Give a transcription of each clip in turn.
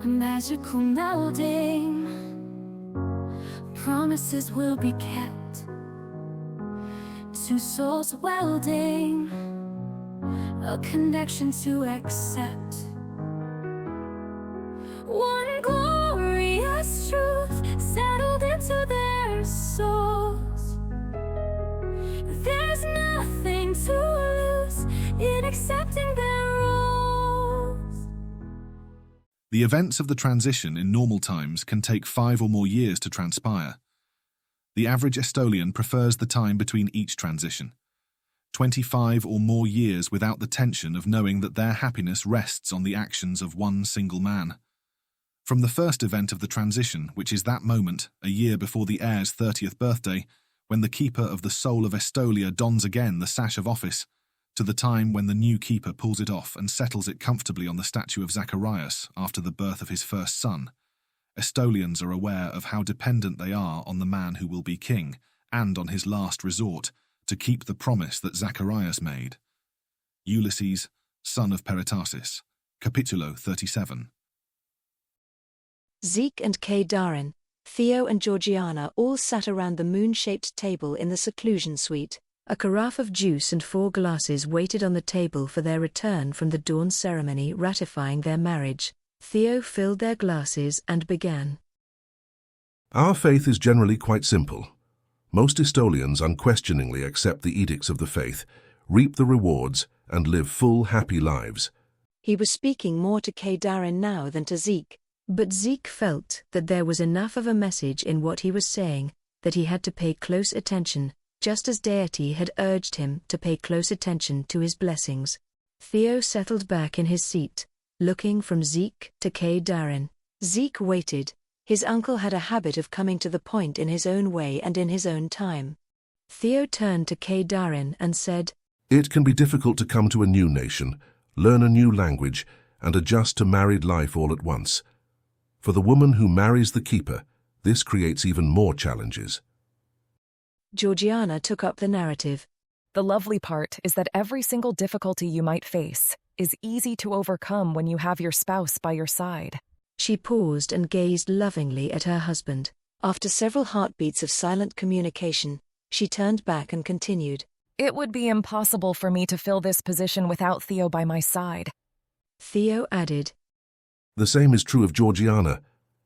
a magical melding. Promises will be kept, two souls welding, a connection to accept. One glorious truth settled into their souls. There's nothing to lose in accepting their roles. The events of the transition in normal times can take 5 or more years to transpire. The average Estolian prefers the time between each transition, 25 or more years without the tension of knowing that their happiness rests on the actions of one single man. From the first event of the transition, which is that moment, a year before the heir's 30th birthday, when the keeper of the soul of Estolia dons again the sash of office, to the time when the new keeper pulls it off and settles it comfortably on the statue of Zacharias after the birth of his first son, Estolians are aware of how dependent they are on the man who will be king, and on his last resort, to keep the promise that Zacharias made. Ulysses, son of Pelotarsis, Capitulo 37. Zeke and Kay Darin, Theo and Georgiana all sat around the moon-shaped table in the seclusion suite. A carafe of juice and 4 glasses waited on the table for their return from the dawn ceremony ratifying their marriage. Theo filled their glasses and began. Our faith is generally quite simple. Most Estolians unquestioningly accept the edicts of the faith, reap the rewards, and live full, happy lives. He was speaking more to Kay Darin now than to Zeke. But Zeke felt that there was enough of a message in what he was saying, that he had to pay close attention, just as deity had urged him to pay close attention to his blessings. Theo settled back in his seat, looking from Zeke to Kay Darin. Zeke waited. His uncle had a habit of coming to the point in his own way and in his own time. Theo turned to Kay Darin and said, It can be difficult to come to a new nation, learn a new language, and adjust to married life all at once. For the woman who marries the keeper, this creates even more challenges. Georgiana took up the narrative. The lovely part is that every single difficulty you might face is easy to overcome when you have your spouse by your side. She paused and gazed lovingly at her husband. After several heartbeats of silent communication, she turned back and continued. It would be impossible for me to fill this position without Theo by my side. Theo added, The same is true of Georgiana.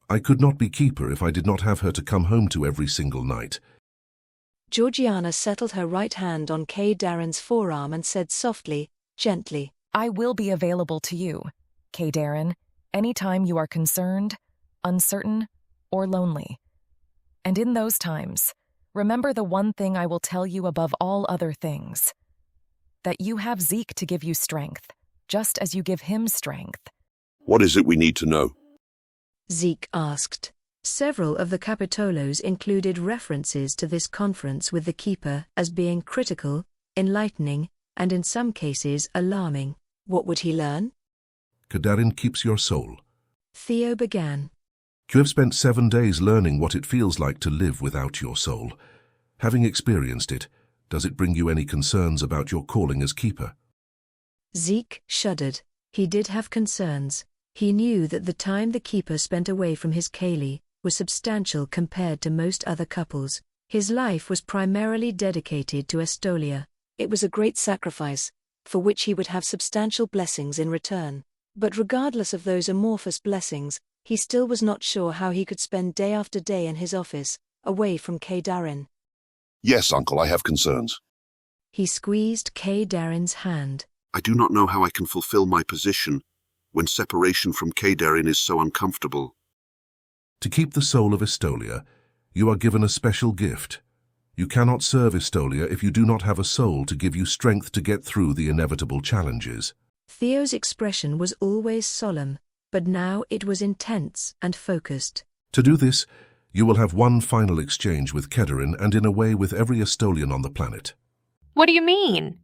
I could not be keeper if I did not have her to come home to every single night. Georgiana settled her right hand on Kay Darin's forearm and said softly, gently, I will be available to you, Kay Darin, anytime you are concerned, uncertain, or lonely. And in those times, remember the one thing I will tell you above all other things. That you have Zeke to give you strength, just as you give him strength. What is it we need to know? Zeke asked. Several of the capitolos included references to this conference with the keeper as being critical, enlightening, and in some cases alarming. What would he learn? Darin keeps your soul. Theo began. You have spent 7 days learning what it feels like to live without your soul. Having experienced it, does it bring you any concerns about your calling as keeper? Zeke shuddered. He did have concerns. He knew that the time the keeper spent away from his Kaylee was substantial compared to most other couples. His life was primarily dedicated to Estolia. It was a great sacrifice, for which he would have substantial blessings in return. But regardless of those amorphous blessings, he still was not sure how he could spend day after day in his office, away from Kay Darin. Yes, uncle, I have concerns. He squeezed Kay Darin's hand. I do not know how I can fulfill my position when separation from Kay Darin is so uncomfortable. To keep the soul of Estolia, you are given a special gift. You cannot serve Estolia if you do not have a soul to give you strength to get through the inevitable challenges. Theo's expression was always solemn, but now it was intense and focused. To do this, you will have one final exchange with Kedarin and in a way with every Estolian on the planet. What do you mean?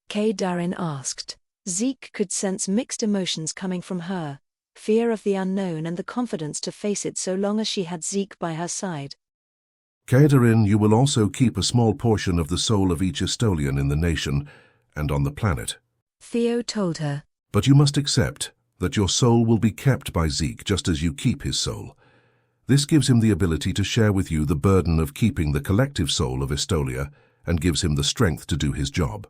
Kay Darin asked. Zeke could sense mixed emotions coming from her, fear of the unknown and the confidence to face it so long as she had Zeke by her side. Kedarin, you will also keep a small portion of the soul of each Estolian in the nation and on the planet. Theo told her. But you must accept, that your soul will be kept by Zeke just as you keep his soul. This gives him the ability to share with you the burden of keeping the collective soul of Estolia and gives him the strength to do his job.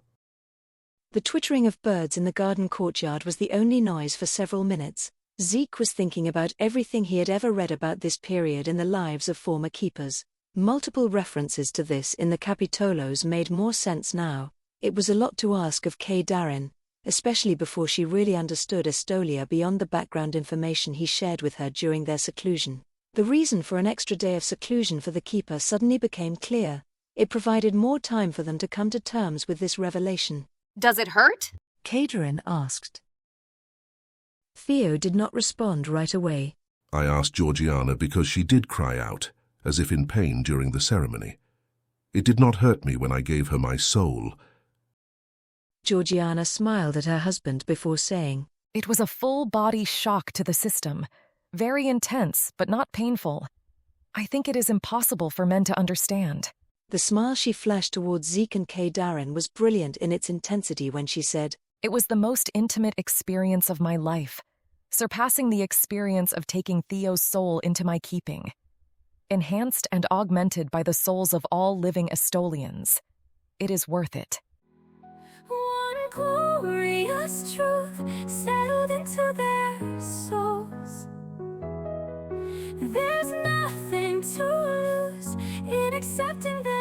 The twittering of birds in the garden courtyard was the only noise for several minutes. Zeke was thinking about everything he had ever read about this period in the lives of former keepers. Multiple references to this in the Capitolos made more sense now. It was a lot to ask of Kay Darren, especially before she really understood Estolia beyond the background information he shared with her during their seclusion. The reason for an extra day of seclusion for the keeper suddenly became clear. It provided more time for them to come to terms with this revelation. Does it hurt? Kay Darren asked. Theo did not respond right away. I asked Georgiana because she did cry out, as if in pain during the ceremony. It did not hurt me when I gave her my soul. Georgiana smiled at her husband before saying, It was a full-body shock to the system. Very intense, but not painful. I think it is impossible for men to understand. The smile she flashed towards Zeke and Kay Darren was brilliant in its intensity when she said, It was the most intimate experience of my life, surpassing the experience of taking Theo's soul into my keeping. Enhanced and augmented by the souls of all living Estolians. It is worth it. One glorious truth settled into their souls. There's nothing to lose in accepting them.